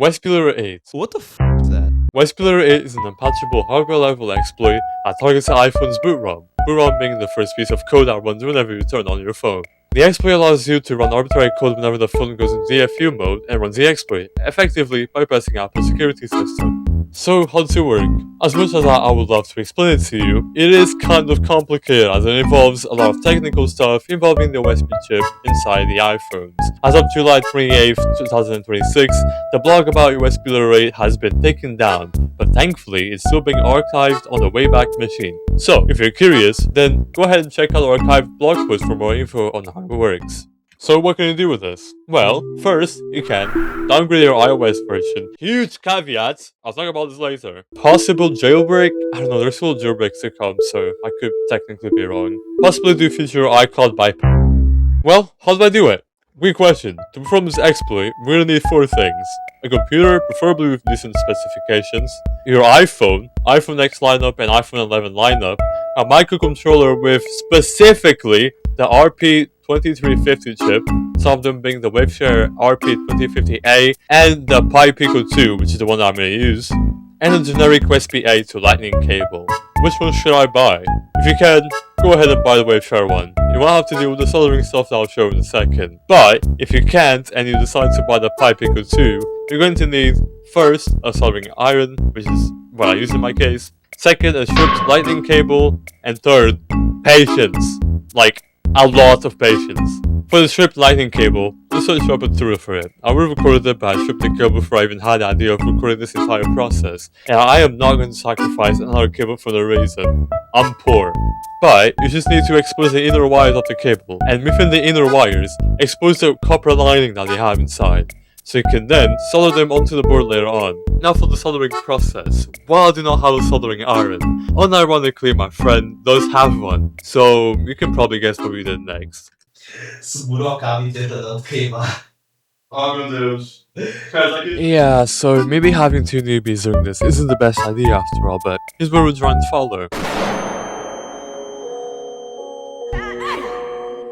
Waveshare 8. What the f is that? Waveshare 8 is an unpatchable hardware-level exploit that targets the iPhone's boot ROM, boot ROM being the first piece of code that runs whenever you turn on your phone. The exploit allows you to run arbitrary code whenever the phone goes into DFU mode and runs the exploit, effectively bypassing Apple's security system. So, how does it work? As much as I would love to explain it to you, it is kind of complicated as it involves a lot of technical stuff involving the USB chip inside the iPhones. As of July 28, 2026, the blog about Waveshare 8 has been taken down, but thankfully it's still being archived on the Wayback Machine. So, if you're curious, then go ahead and check out our archived blog post for more info on how it works. So what can you do with this? Well, first, you can downgrade your iOS version. Huge caveats, I'll talk about this later. Possible jailbreak? I don't know, there's still jailbreaks to come, so I could technically be wrong. Possibly do feature iCloud bypass. Well, how do I do it? Great question. To perform this exploit, we're gonna need 4 things. A computer, preferably with decent specifications, your iPhone X lineup and iPhone 11 lineup, a microcontroller with specifically the RP2350 chip, some of them being the Waveshare RP2350-A, and the Pi Pico 2, which is the one that I'm going to use, and a generic USB-A to Lightning cable. Which one should I buy? If you can, go ahead and buy the Waveshare one. You won't have to deal with the soldering stuff that I'll show in a second. But, if you can't and you decide to buy the Pi Pico 2, you're going to need, first, a soldering iron, which is what I use in my case, second, a stripped Lightning cable, and third, patience. Like, a lot of patience. For the stripped Lightning cable, just search up a tutorial for it. I would have recorded it, but I stripped the cable before I even had the idea of recording this entire process. And I am not going to sacrifice another cable for no reason. I'm poor. But, you just need to expose the inner wires of the cable, and within the inner wires, expose the copper lining that they have inside. So you can then solder them onto the board later on. Now for the soldering process. While I do not have a soldering iron, unironically my friend does have one. So you can probably guess what we did next. Yeah, so maybe having 2 newbies doing this isn't the best idea after all, but here's where we're trying to follow.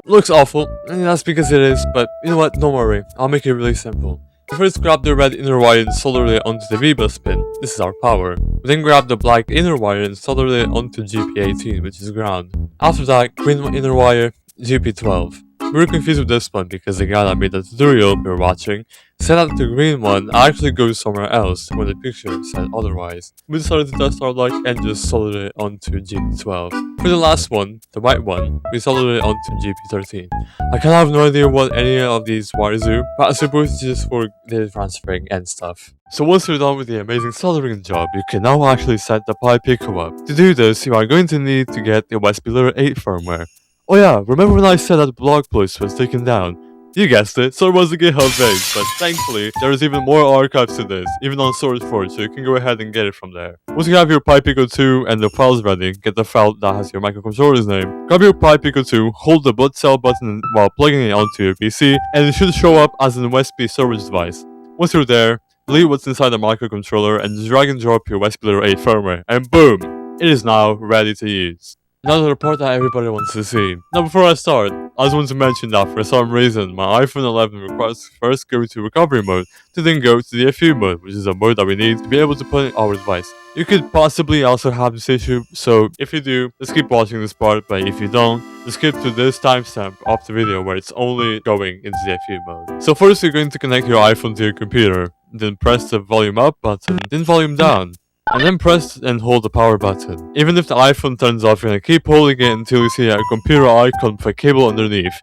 Looks awful, and that's because it is, but you know what, don't worry, I'll make it really simple. First grab the red inner wire and solder it onto the V-bus pin, this is our power. Then grab the black inner wire and solder it onto GP18, which is ground. After that, green inner wire, GP12. We were confused with this one because the guy that made the tutorial we were watching said that the green one actually goes somewhere else when the picture said otherwise. We decided to test our luck and just soldered it onto GP12. For the last one, the white one, we soldered it onto GP13. I kind of have no idea what any of these wires do, but I suppose it's just for data transferring and stuff. So once you're done with the amazing soldering job, you can now actually set the Pi Pico up. To do this, you are going to need to get the Waveshare 8 firmware. Oh yeah, remember when I said that the blog post was taken down? You guessed it, so it was a GitHub page, but thankfully, there is even more archives to this, even on SourceForge, so you can go ahead and get it from there. Once you have your Pi Pico 2 and the files ready, get the file that has your microcontroller's name, grab your Pi Pico 2, hold the boot cell button while plugging it onto your PC, and it should show up as an USB storage device. Once you're there, delete what's inside the microcontroller and drag and drop your Waveshare 8 firmware, and boom! It is now ready to use. Now the part that everybody wants to see. Now before I start, I just want to mention that for some reason my iPhone 11 requires to first go to recovery mode to then go to the DFU mode, which is a mode that we need to be able to put in our device. You could possibly also have this issue, so if you do, just keep watching this part, but if you don't, just skip to this timestamp of the video where it's only going into DFU mode. So first you're going to connect your iPhone to your computer, then press the volume up button, then volume down. And then press and hold the power button. Even if the iPhone turns off, you're gonna keep holding it until you see a computer icon with a cable underneath.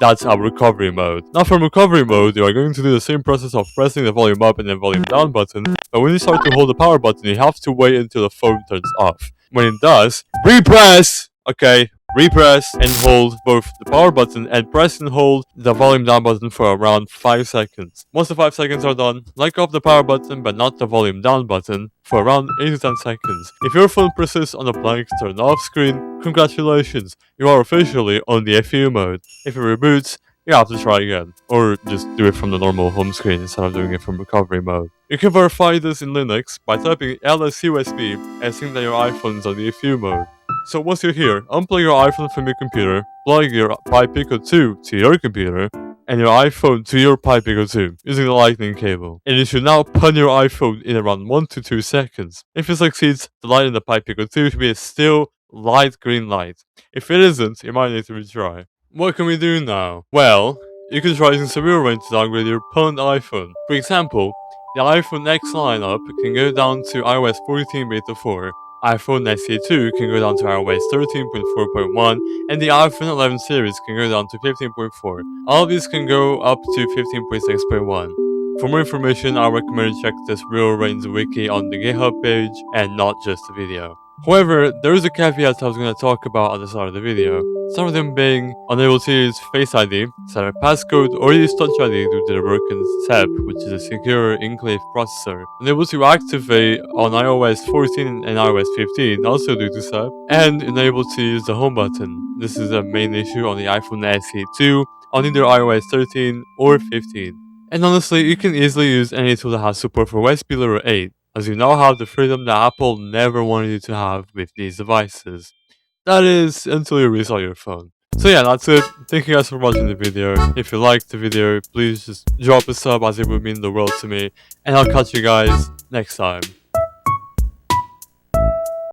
That's our recovery mode. Now from recovery mode, you are going to do the same process of pressing the volume up and then volume down button, but when you start to hold the power button, you have to wait until the phone turns off. When it does, repress! Okay, repress and hold both the power button and press and hold the volume down button for around 5 seconds. Once the 5 seconds are done, let go of the power button but not the volume down button for around 8 to 10 seconds. If your phone persists on the blank turn off screen, congratulations, you are officially on the FU mode. If it reboots, you have to try again, or just do it from the normal home screen instead of doing it from recovery mode. You can verify this in Linux by typing LSUSB and seeing that your iPhone is on the FU mode. So once you're here, unplug your iPhone from your computer, plug your Pi Pico 2 to your computer, and your iPhone to your Pi Pico 2 using the lightning cable. And you should now pwn your iPhone in around 1 to 2 seconds. If it succeeds, the light in the Pi Pico 2 should be a still light green light. If it isn't, you might need to retry. What can we do now? Well, you can try using some rearrange to downgrade your pwned iPhone. For example, the iPhone X lineup can go down to iOS 14 beta 4, iPhone SE 2 can go down to iOS 13.4.1, and the iPhone 11 series can go down to 15.4. All of these can go up to 15.6.1. For more information, I recommend you check this rearrange wiki on the GitHub page and not just the video. However, there is a caveat I was going to talk about at the start of the video. Some of them being unable to use Face ID, set a passcode, or use Touch ID due to the broken SEP, which is a secure enclave processor. Unable to activate on iOS 14 and iOS 15, also due to SEP. And unable to use the home button. This is a main issue on the iPhone SE 2 on either iOS 13 or 15. And honestly, you can easily use any tool that has support for usbliter8, as you now have the freedom that Apple never wanted you to have with these devices. That is, until you restart your phone. So yeah, that's it. Thank you guys for watching the video. If you liked the video, please just drop a sub as it would mean the world to me. And I'll catch you guys next time.